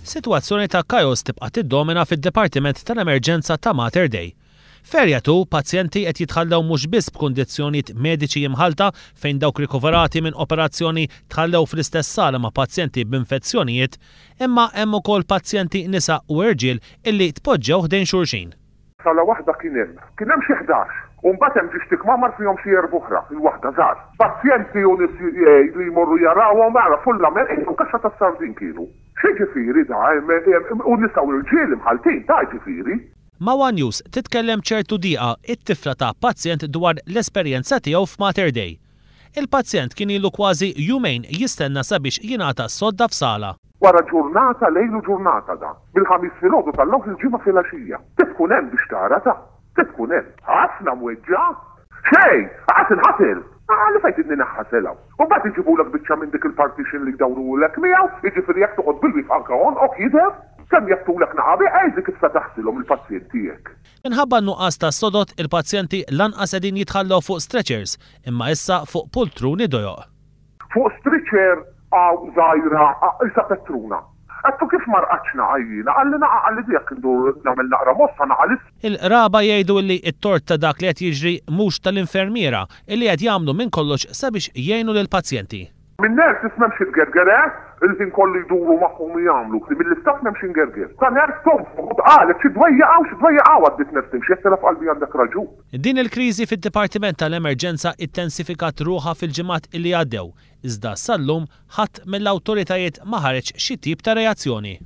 Sitwazzjoni ta' kajos tibqa' tiddomina fid-Dipartiment tal-Emerġenza ta' Mater Dei. Ferjatu pazjenti qed jitħallew mhux biss b'kundizzjonijiet mediċi imħalta fejn dawk rikoverati minn operazzjoni tħallew fl-istess sala ma' pazjenti b'infezzjonijiet, imma hemm ukoll pazjenti nisa u irġiel illi tpoġġew ħdejn xulxin. Sala waħda kien hemm xi 11. U mbagħad hemm ġixtik mamar fihom xi oħra, il-waħda żgħar. Pazjenti u nies li jmorru jarawhom mara full-amer u kaxxa tas-sardin kienu. X'ġifieri da u nisa u irġiel imħaltin ta' ġifieri. Ma' One News titkellem ċertu diqa it-tifla ta' pazjent dwar l-esperjenza tiegħu f'Mater Dei. Il-pazjent kien ilu kważi jumejn jistenna sabiex jingħata sodda f'sala. Wara ġurnata lejlu ġurnata da. Bil-ħamis filgħodu tal-logħ il-ġimgħa filgħaxija. Tkun hemm biex tara ta'. Tkun hemm. Ħafna mweġġa. Xejn, qas inħasil. Għalli fejt inni naħħaselha. U mbagħad iġibulek biċċa minn dik il-partition li jdawrulek miegħu, jiġifieri jekk toħod bil-wifq anke ok jidher. Kemm jaftulek naħabi għajzik kif taħsilhom il-pazjent tiegħek. Minħabba nuqqas ta' sodot il-pazjenti lanqas qegħdin jitħallew fuq stretchers, imma issa fuq pultruni dojoq. Fuq stretcher għaw żgħira issa Petruna. Għattu kif marqaċna għajjina, għalli dijak ndur namel naqra mossa naqalis. Il-raba jgħidu li it-tort ta' dak li qed jiġri mhux tal-infermiera illi qed jagħmlu minn kollox sabiex jgħinu lill-pazjenti. Min ners ismem xi tgergerer, il-ħin kollu jduru magħhom jagħmlu, mill-istat m'hemm xi ngerger. Ta' ners tom, qalet xi dwejjaqgħu għaddit neftim xi jessela f'qalbi għandek raġun. Din il-kriżi fid-Dipartiment tal-Emerġenza intensifikat ruħha fil-ġimgħat illi għaddew, iżda sal-lum ħadd mill-awtoritajiet ma ħareġ xi tip ta' reazzjoni.